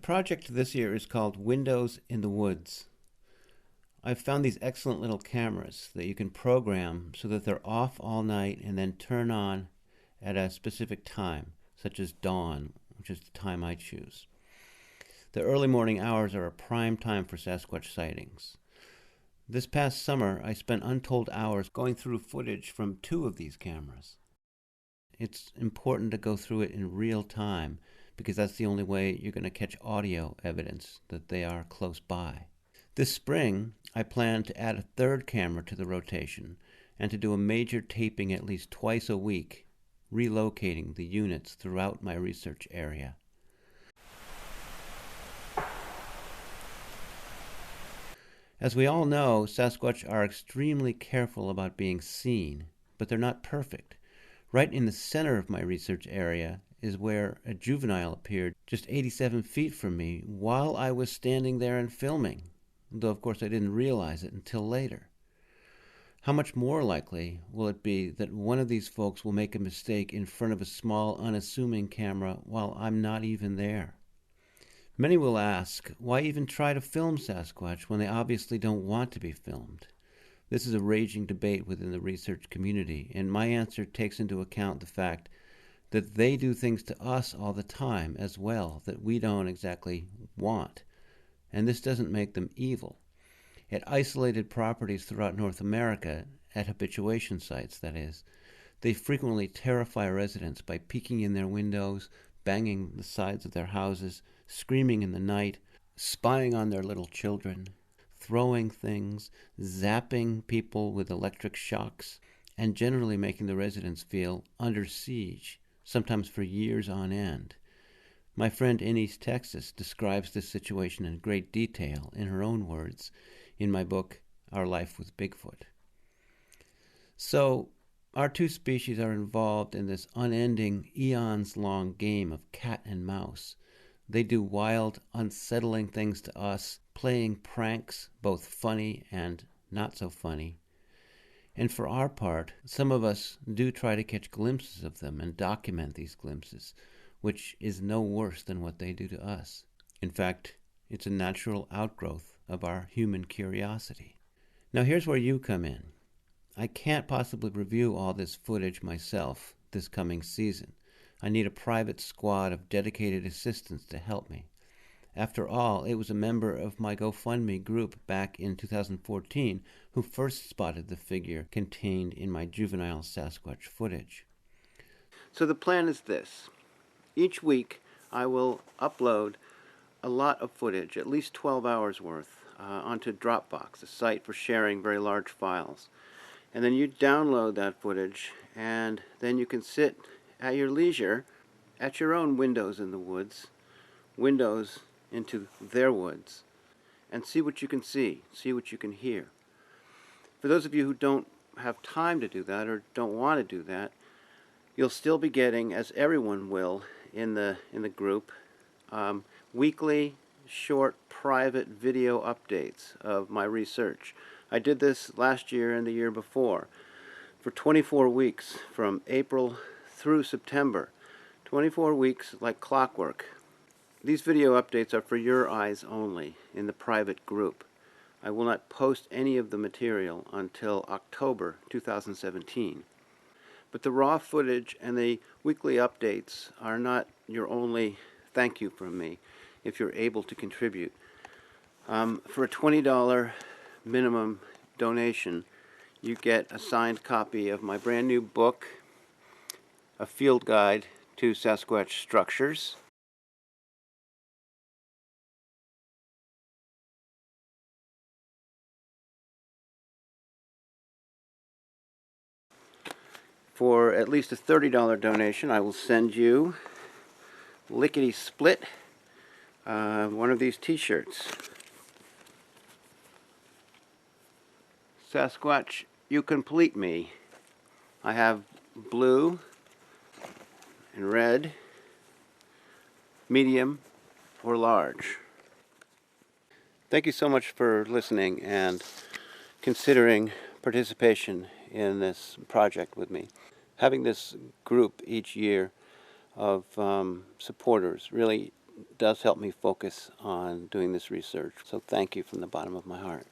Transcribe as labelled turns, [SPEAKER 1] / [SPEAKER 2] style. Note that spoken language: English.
[SPEAKER 1] project this year is called Windows in the Woods. I've found these excellent little cameras that you can program so that they're off all night and then turn on at a specific time, such as dawn, which is the time I choose. The early morning hours are a prime time for Sasquatch sightings. This past summer, I spent untold hours going through footage from 2 of these cameras. It's important to go through it in real time because that's the only way you're going to catch audio evidence that they are close by. This spring, I plan to add a 3rd camera to the rotation and to do a major taping at least twice a week, relocating the units throughout my research area. As we all know, Sasquatch are extremely careful about being seen, but they're not perfect. Right in the center of my research area is where a juvenile appeared just 87 feet from me while I was standing there and filming, though of course I didn't realize it until later. How much more likely will it be that one of these folks will make a mistake in front of a small, unassuming camera while I'm not even there? Many will ask, why even try to film Sasquatch when they obviously don't want to be filmed? This is a raging debate within the research community, and my answer takes into account the fact that they do things to us all the time as well that we don't exactly want. And this doesn't make them evil. At isolated properties throughout North America, at habituation sites that is, they frequently terrify residents by peeking in their windows, banging the sides of their houses, screaming in the night, spying on their little children, throwing things, zapping people with electric shocks, and generally making the residents feel under siege, sometimes for years on end. My friend in East Texas describes this situation in great detail, in her own words, in my book, Our Life with Bigfoot. So, our 2 species are involved in this unending, eons-long game of cat and mouse. They do wild, unsettling things to us, playing pranks, both funny and not so funny. And for our part, some of us do try to catch glimpses of them and document these glimpses, which is no worse than what they do to us. In fact, it's a natural outgrowth of our human curiosity. Now here's where you come in. I can't possibly review all this footage myself this coming season. I need a private squad of dedicated assistants to help me. After all, it was a member of my GoFundMe group back in 2014 who first spotted the figure contained in my juvenile Sasquatch footage. So the plan is this. Each week I will upload a lot of footage, at least 12 hours worth, onto Dropbox, a site for sharing very large files. And then you download that footage, and then you can sit at your leisure at your own windows in the woods, windows into their woods, and see what you can see what you can hear. For those of you who don't have time to do that or don't want to do that, you'll still be getting, as everyone will in the group, weekly short private video updates of my research. I did this last year and the year before for 24 weeks from April through September. 24 weeks like clockwork. These video updates are for your eyes only in the private group. I will not post any of the material until October 2017. But the raw footage and the weekly updates are not your only thank you from me if you're able to contribute. For a $20 minimum donation, you get a signed copy of my brand new book, A Field Guide to Sasquatch Structures. For at least a $30 donation, I will send you lickety split one of these t-shirts. Sasquatch, you complete me. I have blue and red, medium, or large. Thank you so much for listening and considering participation in this project with me. Having this group each year of supporters really does help me focus on doing this research. So thank you from the bottom of my heart.